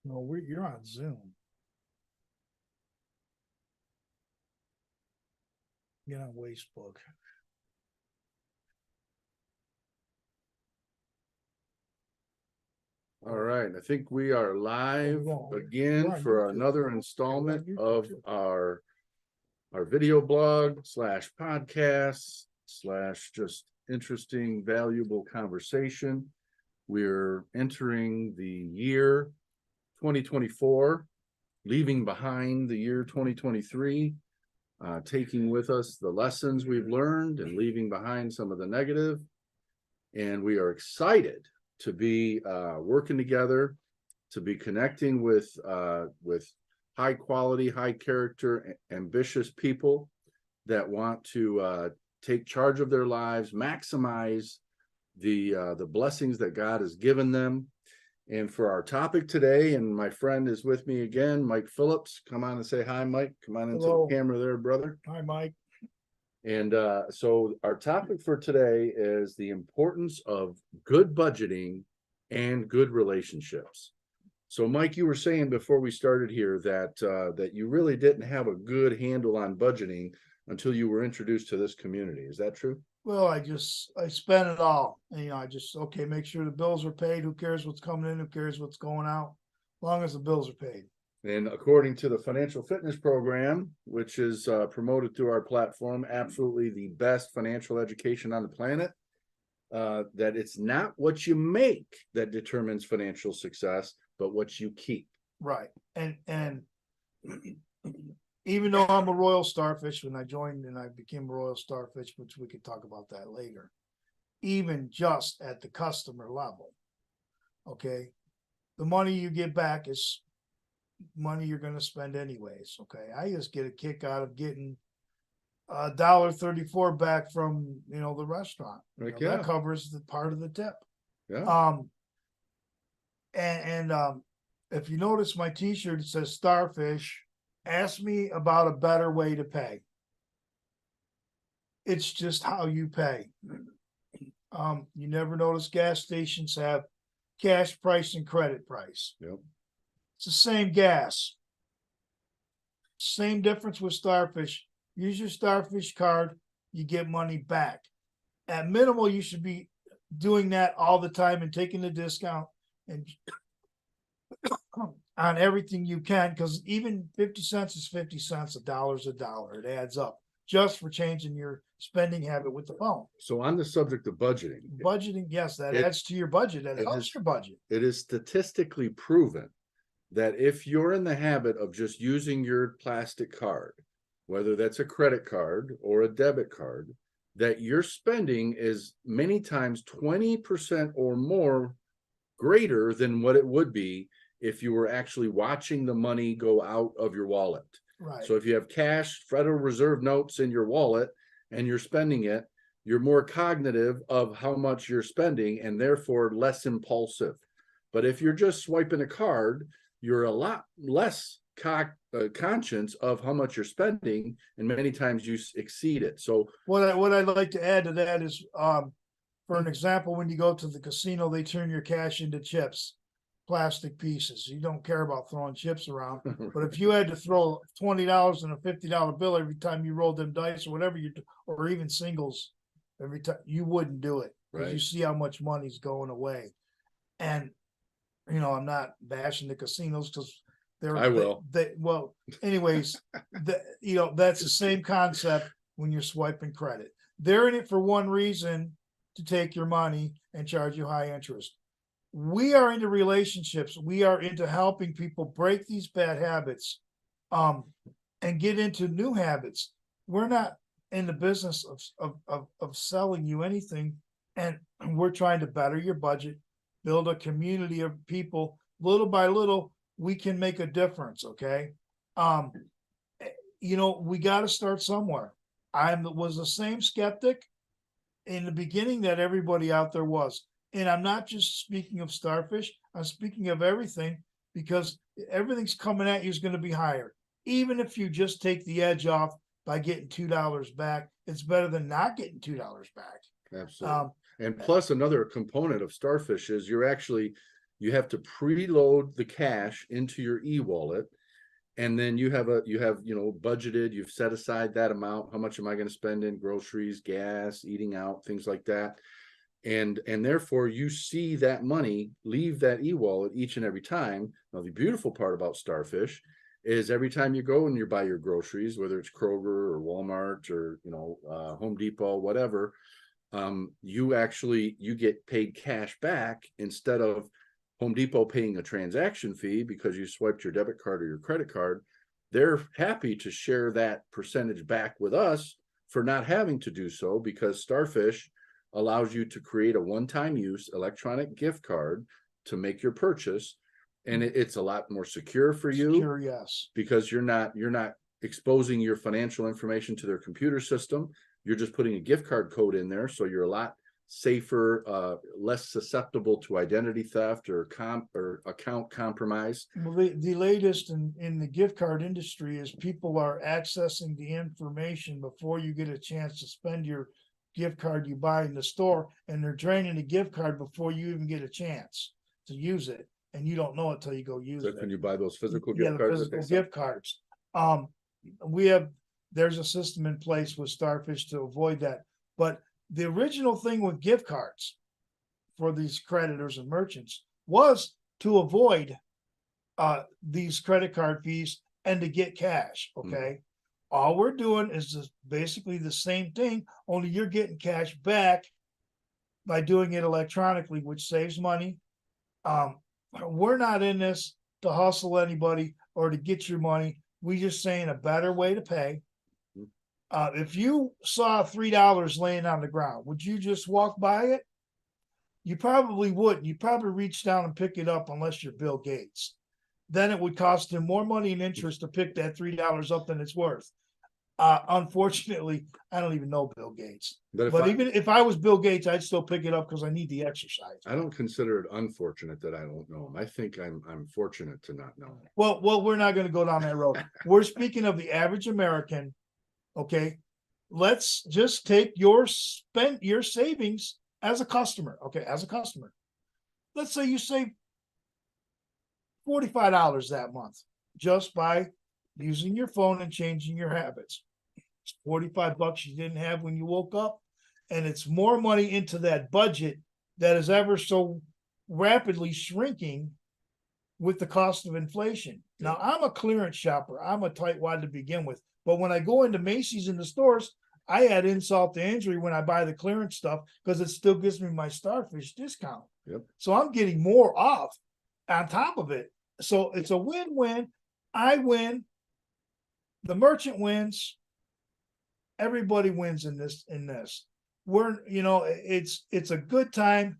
No, you're on Zoom. Get on Facebook. All right, I think we are live again We're on for YouTube. another installment We're on of YouTube. our video blog slash podcast slash just interesting, valuable conversation. We're entering the year 2024, leaving behind the year 2023, taking with us the lessons we've learned and leaving behind some of the negative. And we are excited to be working together, to be connecting with high quality, high character, ambitious people that want to take charge of their lives, maximize the blessings that God has given them. And for our topic today, and my friend is with me again, Mike Phillips. Come on and say hi, Mike. Come on into Hello. the camera there, brother. Hi, Mike. And so our topic for today is the importance of good budgeting and good relationships. So, Mike, you were saying before we started here that that you really didn't have a good handle on budgeting until you were introduced to this community. Is that true? Well, I spent it all. And, I just, okay, make sure the bills are paid. Who cares what's coming in? Who cares what's going out? As long as the bills are paid. And according to the Financial Fitness Program, which is promoted through our platform, absolutely the best financial education on the planet, that it's not what you make that determines financial success, but what you keep. Right. And even though I'm a Royal Starfish, when I joined and I became a Royal Starfish, which we could talk about that later, even just at the customer level, okay, the money you get back is money you're going to spend anyways. Okay, I just get a kick out of getting $1.34 back from the restaurant. That covers the part of the tip. Yeah. And if you notice, my T-shirt says Starfish. Ask me about a better way to pay. It's just how you pay. You never notice gas stations have cash price and credit price. Yep. It's the same gas. Same difference with Starfish. Use your Starfish card, you get money back. At minimal, you should be doing that all the time and taking the discount and on everything you can, because even 50 cents is 50 cents, a dollar's a dollar. It adds up just for changing your spending habit with the phone. So on the subject of budgeting, yes, that adds to your budget. That helps your budget. It is statistically proven that if you're in the habit of just using your plastic card, whether that's a credit card or a debit card, that your spending is many times 20% or more greater than what it would be if you were actually watching the money go out of your wallet. Right. So if you have cash, Federal Reserve notes in your wallet and you're spending it, you're more cognitive of how much you're spending and therefore less impulsive. But if you're just swiping a card, you're a lot less conscious of how much you're spending, and many times you exceed it. So what I'd like to add to that is, for an example, when you go to the casino, they turn your cash into chips, plastic pieces. You don't care about throwing chips around, but if you had to throw $20 and a $50 bill every time you rolled them dice or whatever you do, or even singles every time, you wouldn't do it because you see how much money's going away. And I'm not bashing the casinos because I will. Anyways, that's the same concept when you're swiping credit. They're in it for one reason, to take your money and charge you high interest. We are into relationships. We are into helping people break these bad habits, and get into new habits. We're not in the business of selling you anything, and we're trying to better your budget, build a community of people. Little by little, we can make a difference. Okay. We got to start somewhere. I was the same skeptic in the beginning that everybody out there was. And I'm not just speaking of Starfish. I'm speaking of everything, because everything's coming at you is going to be higher. Even if you just take the edge off by getting $2 back, it's better than not getting $2 back. Absolutely. And plus, another component of Starfish is you're actually you have to preload the cash into your e-wallet. And then you have, budgeted, you've set aside that amount. How much am I going to spend in groceries, gas, eating out, things like that? And therefore you see that money leave that e-wallet each and every time. Now, the beautiful part about Starfish is every time you go and you buy your groceries, whether it's Kroger or Walmart or, Home Depot, whatever, you get paid cash back instead of Home Depot paying a transaction fee because you swiped your debit card or your credit card. They're happy to share that percentage back with us for not having to do so, because Starfish allows you to create a one-time use electronic gift card to make your purchase. And it's a lot more secure for you. Secure, yes. Because you're not exposing your financial information to their computer system. You're just putting a gift card code in there. So you're a lot safer, less susceptible to identity theft or account compromise. Well, the latest in the gift card industry is people are accessing the information before you get a chance to spend your gift card you buy in the store, and they're draining the gift card before you even get a chance to use it, and you don't know it till you go use it. When you buy those physical Yeah, gift the cards, physical gift cards. There's a system in place with Starfish to avoid that. But the original thing with gift cards for these creditors and merchants was to avoid these credit card fees and to get cash. Okay. All we're doing is just basically the same thing, only you're getting cash back by doing it electronically, which saves money. We're not in this to hustle anybody or to get your money. We just saying a better way to pay. If you saw $3 laying on the ground, would you just walk by it? You probably wouldn't. You probably reach down and pick it up unless you're Bill Gates. Then it would cost him more money and interest to pick that $3 up than it's worth. Unfortunately, I don't even know Bill Gates. But even if I was Bill Gates, I'd still pick it up because I need the exercise. I don't consider it unfortunate that I don't know him. I think I'm fortunate to not know him. Well, we're not going to go down that road. We're speaking of the average American. Okay, let's just take your savings as a customer. Okay, as a customer, let's say you save $45 that month just by using your phone and changing your habits. It's $45 you didn't have when you woke up, and it's more money into that budget that is ever so rapidly shrinking with the cost of inflation. Now, I'm a clearance shopper. I'm a tightwad to begin with. But when I go into Macy's in the stores, I add insult to injury when I buy the clearance stuff because it still gives me my Starfish discount. Yep. So I'm getting more off on top of it. So it's a win-win. I win. The merchant wins. Everybody wins in this. We're, it's a good time,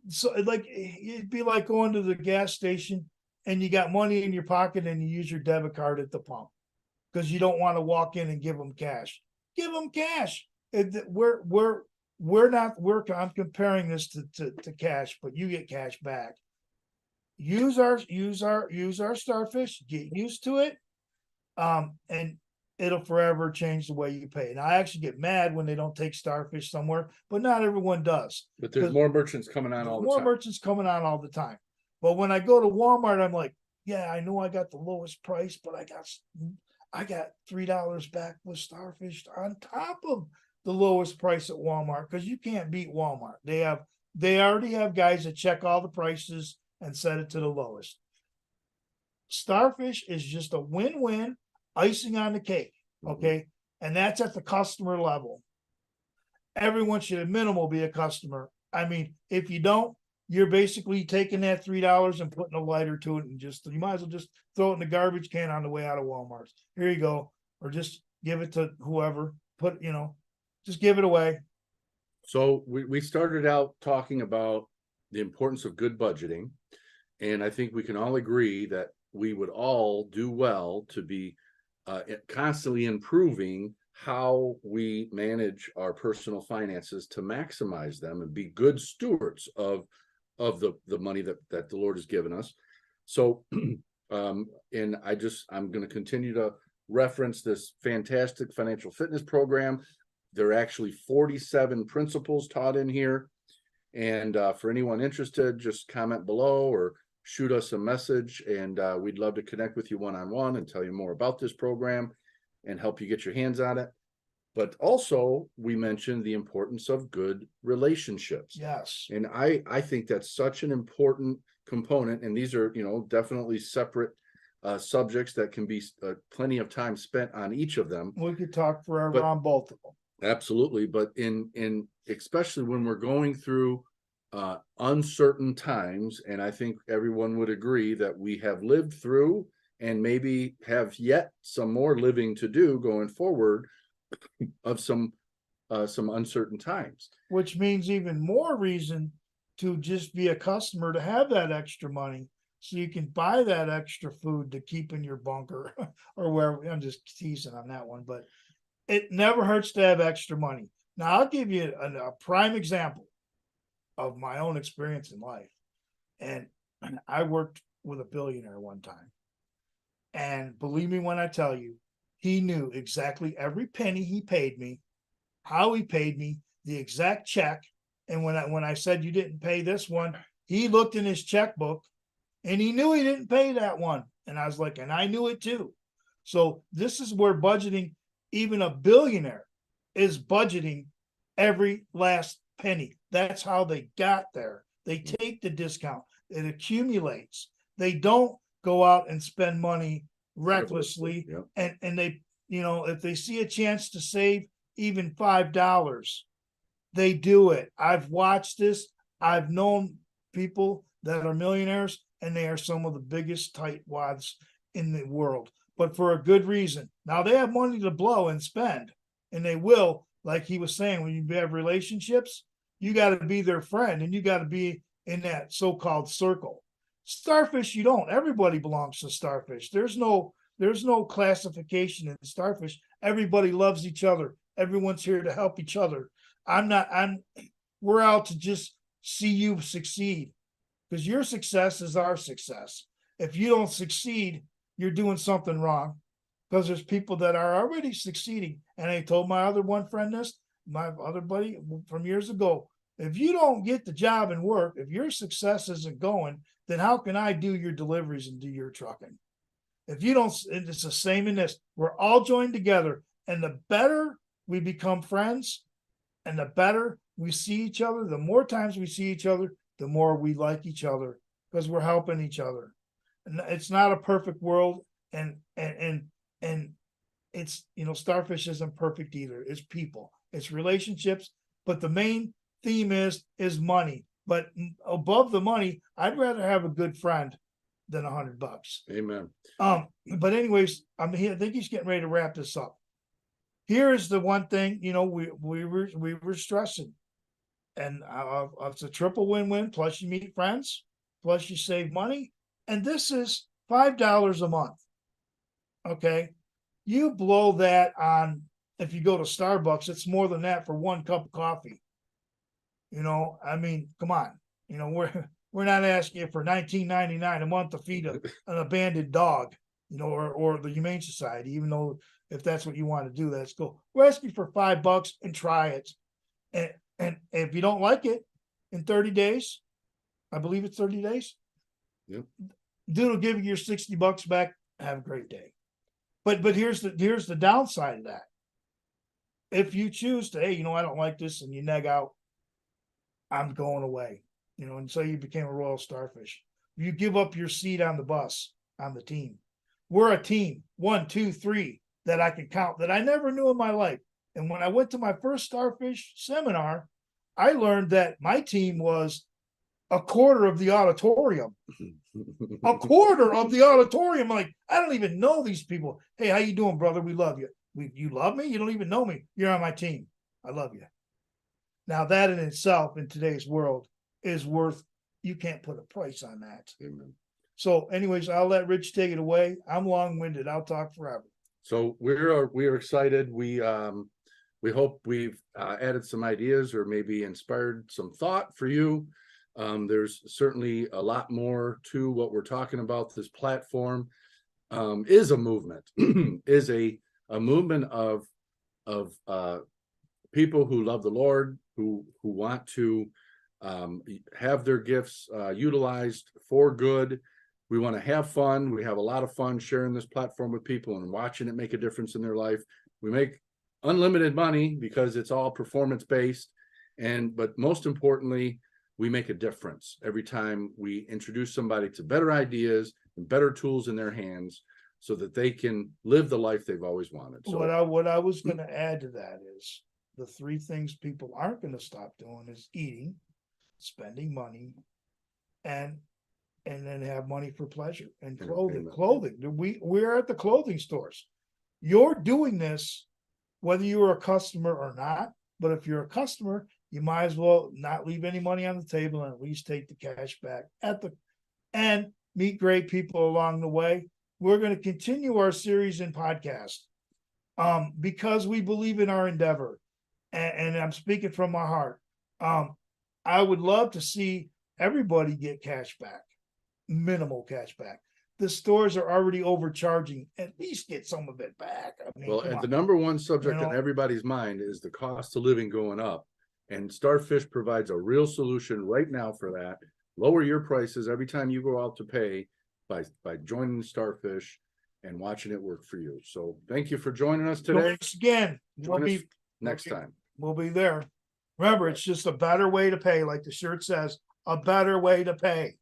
so like it'd be like going to the gas station and you got money in your pocket and you use your debit card at the pump because you don't want to walk in and give them cash. Give them cash. I'm comparing this to cash, but you get cash back. Use our Starfish, get used to it. And it'll forever change the way you pay. And I actually get mad when they don't take Starfish somewhere, but not everyone does. But there's more merchants coming on all the time. More merchants coming on all the time. But when I go to Walmart, I'm like, yeah, I know I got the lowest price, but I got $3 back with Starfish on top of the lowest price at Walmart, because you can't beat Walmart. They already have guys that check all the prices and set it to the lowest. Starfish is just a win-win, icing on the cake. Okay. And that's at the customer level. Everyone should at minimal be a customer. I mean, if you don't, you're basically taking that $3 and putting a lighter to it, and you might as well just throw it in the garbage can on the way out of Walmart. Here you go. Or just give it to whoever, just give it away. So we started out talking about the importance of good budgeting. And I think we can all agree that we would all do well to be constantly improving how we manage our personal finances to maximize them and be good stewards of the money that the Lord has given us. So, and I'm going to continue to reference this fantastic financial fitness program. There are actually 47 principles taught in here. And for anyone interested, just comment below or shoot us a message, and we'd love to connect with you one-on-one and tell you more about this program and help you get your hands on it. But also, we mentioned the importance of good relationships. Yes. And I think that's such an important component. And these are, definitely separate subjects that can be plenty of time spent on each of them. We could talk forever But- on both of them. Absolutely. But in especially when we're going through uncertain times, and I think everyone would agree that we have lived through and maybe have yet some more living to do going forward of some uncertain times. Which means even more reason to just be a customer to have that extra money. So you can buy that extra food to keep in your bunker or wherever. I'm just teasing on that one, but it never hurts to have extra money. Now I'll give you a prime example of my own experience in life. And I worked with a billionaire one time. And believe me when I tell you, he knew exactly every penny he paid me, how he paid me, the exact check. And when I said you didn't pay this one, he looked in his checkbook and he knew he didn't pay that one. And I was like, and I knew it too. So this is where budgeting, even a billionaire is budgeting every last penny. That's how they got there. They take the discount. It accumulates. They don't go out and spend money recklessly. Yep. And they, if they see a chance to save even $5, they do it. I've watched this. I've known people that are millionaires, and they are some of the biggest tightwads in the world, but for a good reason. Now they have money to blow and spend, and they will, like he was saying, when you have relationships, you got to be their friend, and you got to be in that so-called circle. Starfish, you don't. Everybody belongs to Starfish. There's no classification in Starfish. Everybody loves each other. Everyone's here to help each other. We're out to just see you succeed, because your success is our success. If you don't succeed, you're doing something wrong, because there's people that are already succeeding. And I told my other one friend this, my other buddy from years ago, if you don't get the job and work, if your success isn't going, then how can I do your deliveries and do your trucking? If you don't, it's the same in this. We're all joined together, and the better we become friends and the better we see each other, the more times we see each other, the more we like each other, because we're helping each other. And it's not a perfect world, and it's, Starfish isn't perfect either. It's people, it's relationships, but the main theme is money. But above the money, I'd rather have a good friend than $100. Amen. But anyways, I think he's getting ready to wrap this up. Here's the one thing, we were stressing, and it's a triple win-win. Plus you meet friends, plus you save money, and this is $5 a month. Okay, you blow that on. If you go to Starbucks, it's more than that for one cup of coffee. I mean, come on. We're not asking you for $19.99 a month to feed an abandoned dog, or the Humane Society, even though if that's what you want to do, that's cool. We're asking for $5 and try it. And if you don't like it in 30 days, I believe it's 30 days. Yep. Dude will give you your $60 back. Have a great day. But here's the downside of that. If you choose to, hey, I don't like this, and you neg out, I'm going away. And so you became a Royal Starfish. You give up your seat on the bus, on the team. We're a team, 1, 2, 3, that I can count, that I never knew in my life. And when I went to my first Starfish seminar, I learned that my team was a quarter of the auditorium. A quarter of the auditorium. Like, I don't even know these people. Hey, how you doing, brother? We love you. You love me? You don't even know me. You're on my team. I love you. Now that in itself, in today's world, is worth, you can't put a price on that. Amen. So anyways, I'll let Rich take it away. I'm long-winded. I'll talk forever. So we are excited. We hope we've added some ideas or maybe inspired some thought for you. There's certainly a lot more to what we're talking about. This platform is a movement, is a movement of people who love the Lord, who want to have their gifts utilized for good. We want to have fun. We have a lot of fun sharing this platform with people and watching it make a difference in their life. We make unlimited money because it's all performance based. But most importantly, we make a difference every time we introduce somebody to better ideas and better tools in their hands so that they can live the life they've always wanted. So What I was gonna add to that is the three things people aren't gonna stop doing is eating, spending money, and then have money for pleasure and clothing. Entertainment. We're at the clothing stores. You're doing this whether you're a customer or not, but if you're a customer, you might as well not leave any money on the table and at least take the cash back and meet great people along the way. We're going to continue our series in podcast because we believe in our endeavor, and I'm speaking from my heart. I would love to see everybody get cash back, minimal cash back. The stores are already overcharging. At least get some of it back. I mean, well, come and the on. number one subject You on know? everybody's mind is the cost of living going up. And Starfish provides a real solution right now for that. Lower your prices every time you go out to pay by joining Starfish and watching it work for you. So thank you for joining us Join today. us again. Join us next okay. time. We'll be there. Remember, it's just a better way to pay, like the shirt says, a better way to pay.